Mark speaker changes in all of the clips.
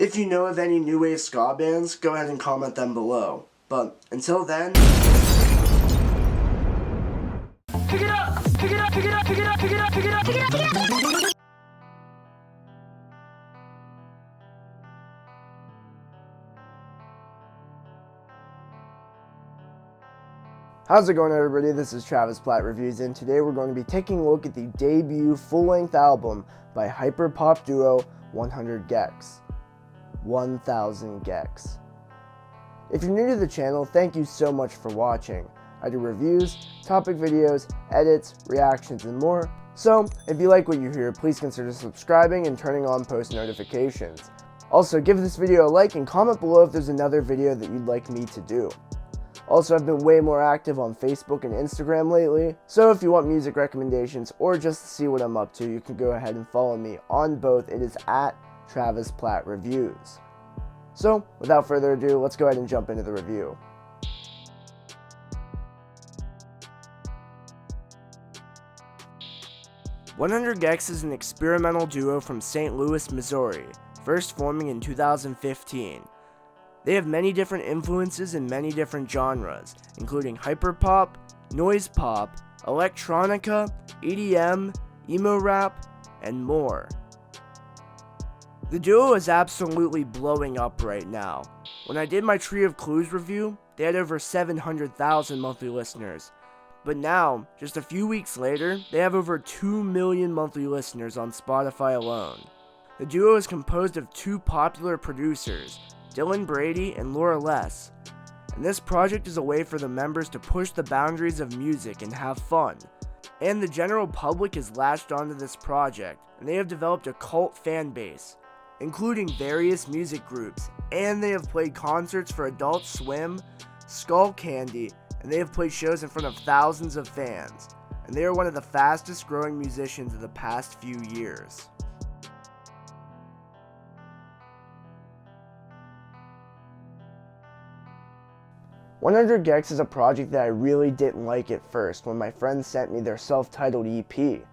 Speaker 1: If you know of any new wave ska bands, go ahead and comment them below. But until then... Pick it up! Pick it up! Pick it up! Pick it up! Pick it up! Pick it up! Pick it up! Pick it up! How's it going, everybody? This is Travis Platt Reviews, and today we're going to be taking a look at the debut full-length album by Hyperpop duo 100 gecs. 1000 gecs. If you're new to the channel, thank you so much for watching. I do reviews, topic videos, edits, reactions, and more. So, if you like what you hear, please consider subscribing and turning on post notifications. Also, give this video a like and comment below if there's another video that you'd like me to do. Also, I've been way more active on Facebook and Instagram lately, so if you want music recommendations or just to see what I'm up to, you can go ahead and follow me on both. It is at Travis Platt Reviews. So, without further ado, let's go ahead and jump into the review. "100 gecs is an experimental duo from St. Louis, Missouri, first forming in 2015. They have many different influences in many different genres, including hyperpop, noise pop, electronica, EDM, emo rap, and more. The duo is absolutely blowing up right now. When I did my Tree of Clues review, they had over 700,000 monthly listeners. But now, just a few weeks later, they have over 2 million monthly listeners on Spotify alone. The duo is composed of two popular producers, Brady and Laura Less, and this project is a way for the members to push the boundaries of music and have fun. And the general public has latched onto this project, and they have developed a cult fan base, including various music groups, and they have played concerts for Adult Swim, Skull Candy, and they have played shows in front of thousands of fans, and they are one of the fastest growing musicians of the past few years. "100 gecs is a project that I really didn't like at first when my friends sent me their self-titled EP.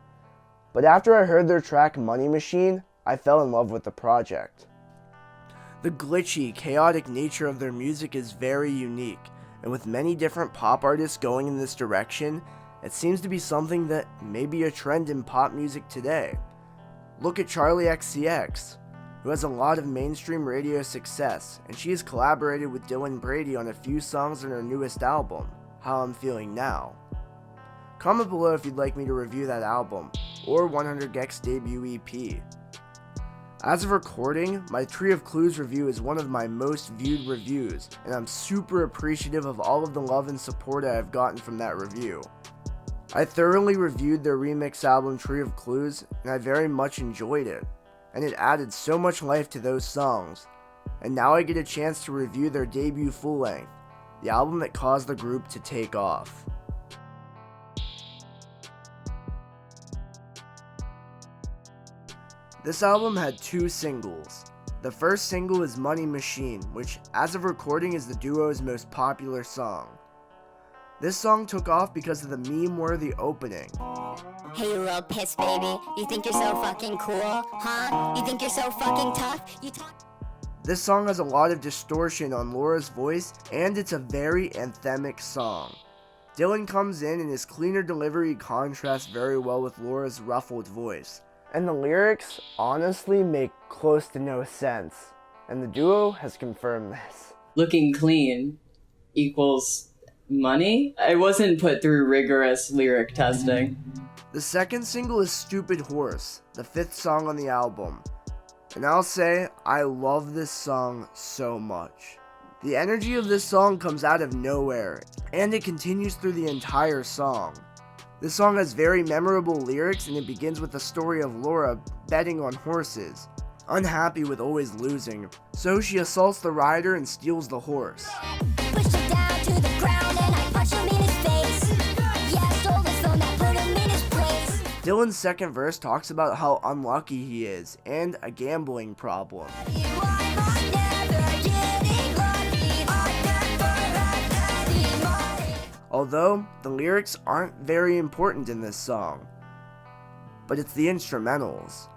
Speaker 1: But after I heard their track Money Machine, I fell in love with the project. The glitchy, chaotic nature of their music is very unique, and with many different pop artists going in this direction, it seems to be something that may be a trend in pop music today. Look at Charli XCX, who has a lot of mainstream radio success, and she has collaborated with Brady on a few songs on her newest album, How I'm Feeling Now. Comment below if you'd like me to review that album, or 100 gecs debut EP. As of recording, my Tree of Clues review is one of my most viewed reviews, and I'm super appreciative of all of the love and support I have gotten from that review. I thoroughly reviewed their remix album Tree of Clues, and I very much enjoyed it, and it added so much life to those songs. And now I get a chance to review their debut full-length, the album that caused the group to take off. This album had two singles. The first single is Money Machine, which as of recording is the duo's most popular song. This song took off because of the meme-worthy opening.
Speaker 2: Hey, you little piss baby, you think you're so fucking cool, huh? You think you're so fucking tough?
Speaker 1: This song has a lot of distortion on Laura's voice, and it's a very anthemic song. Dylan comes in and his cleaner delivery contrasts very well with Laura's ruffled voice. And the lyrics honestly make close to no sense, and the duo has confirmed this.
Speaker 3: Looking clean equals money? I wasn't put through rigorous lyric testing.
Speaker 1: The second single is Stupid Horse, the fifth song on the album. And I'll say, I love this song so much. The energy of this song comes out of nowhere, and it continues through the entire song. This song has very memorable lyrics, and it begins with the story of Laura betting on horses. Unhappy with always losing, so she assaults the rider and steals the horse.
Speaker 2: Pushed him down to the ground and I punched him in his face. Yeah, I stole his phone and put him in his place.
Speaker 1: Dylan's second verse talks about how unlucky he is, and a gambling problem. Although, the lyrics aren't very important in this song, but it's the instrumentals.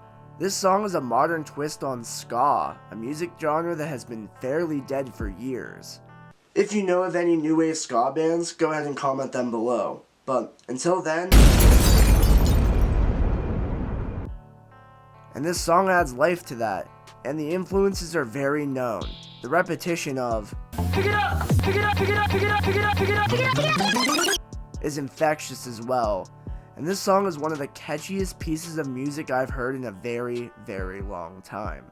Speaker 1: This song is a modern twist on ska, a music genre that has been fairly dead for years. If you know of any new wave ska bands, go ahead and comment them below. But until then... And this song adds life to that, and the influences are very known. The repetition of "Pick it up, pick it up, pick it up, pick it up, pick it up, pick it up, pick it up, pick it up" is infectious as well. And this song is one of the catchiest pieces of music I've heard in a very, very long time.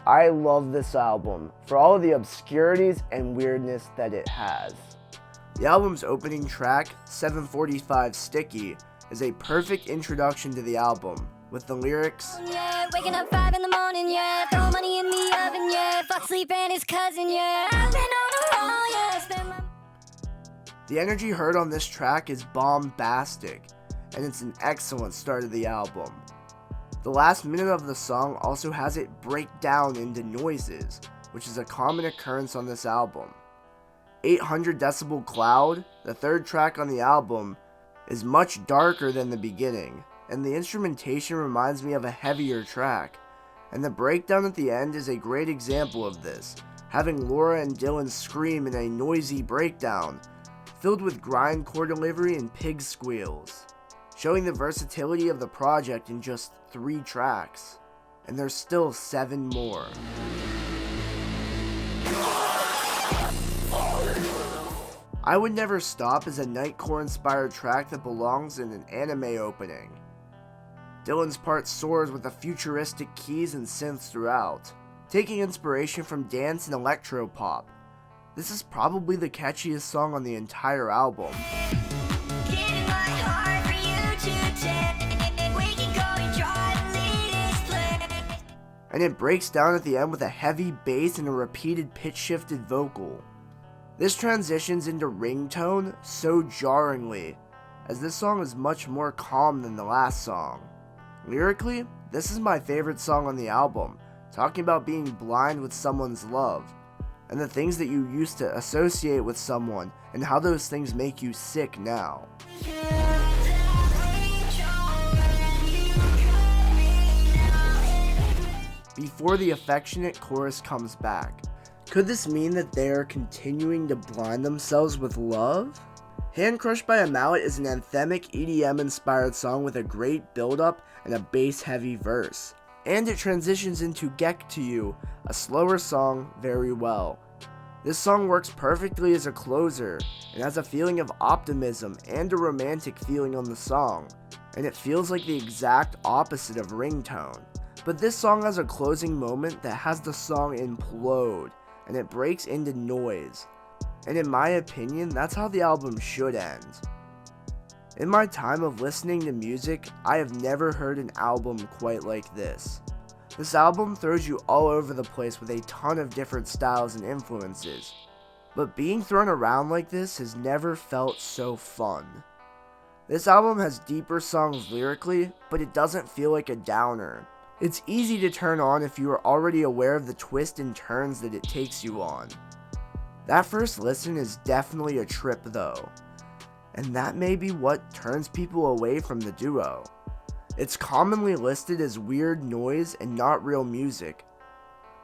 Speaker 1: I love this album for all of the obscurities and weirdness that it has. The album's opening track, 745 Sticky, is a perfect introduction to the album, with the lyrics,
Speaker 2: Yeah, waking up 5 in the morning, yeah. Throw money in the oven, yeah. Fuck sleep and his cousin, yeah. I've been on the roll, yeah. Spend my...
Speaker 1: The energy heard on this track is bombastic, and it's an excellent start of the album. The last minute of the song also has it break down into noises, which is a common occurrence on this album. 800 Decibel Cloud, the third track on the album, is much darker than the beginning, and the instrumentation reminds me of a heavier track, and the breakdown at the end is a great example of this, having Laura and Dylan scream in a noisy breakdown, filled with grindcore delivery and pig squeals, showing the versatility of the project in just 3 tracks, and there's still 7 more. I Would Never Stop is a nightcore inspired track that belongs in an anime opening. Dylan's part soars with the futuristic keys and synths throughout, taking inspiration from dance and electropop. This is probably the catchiest song on the entire album.
Speaker 2: Giving my heart for you to take. We can go and try to lead this place.
Speaker 1: And it breaks down at the end with a heavy bass and a repeated pitch-shifted vocal. This transitions into ringtone so jarringly, as this song is much more calm than the last song. Lyrically, this is my favorite song on the album, talking about being blind with someone's love, and the things that you used to associate with someone, and how those things make you sick now. Before the affectionate chorus comes back, could this mean that they are continuing to blind themselves with love? Hand Crushed by a Mallet is an anthemic EDM-inspired song with a great build-up and a bass-heavy verse. And it transitions into Get to You, a slower song, very well. This song works perfectly as a closer, and has a feeling of optimism and a romantic feeling on the song, and it feels like the exact opposite of Ringtone. But this song has a closing moment that has the song implode, and it breaks into noise. And in my opinion, that's how the album should end. In my time of listening to music, I have never heard an album quite like this. This album throws you all over the place with a ton of different styles and influences, but being thrown around like this has never felt so fun. This album has deeper songs lyrically, but it doesn't feel like a downer. It's easy to turn on if you are already aware of the twists and turns that it takes you on. That first listen is definitely a trip though, and that may be what turns people away from the duo. It's commonly listed as weird noise and not real music,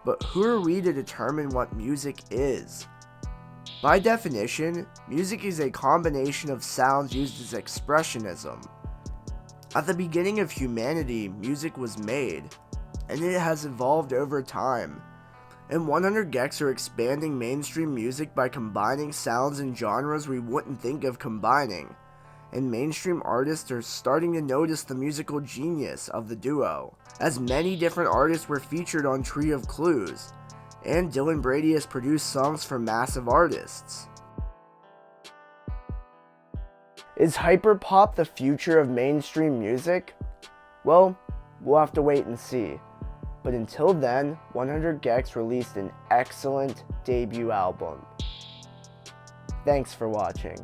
Speaker 1: but who are we to determine what music is? By definition, music is a combination of sounds used as expressionism. At the beginning of humanity, music was made, and it has evolved over time. And 100 gecs are expanding mainstream music by combining sounds and genres we wouldn't think of combining, and mainstream artists are starting to notice the musical genius of the duo, as many different artists were featured on Tree of Clues, and Dylan Brady has produced songs for massive artists. Is hyperpop the future of mainstream music? Well, we'll have to wait and see. But until then, 100 gecs released an excellent debut album. Thanks for watching.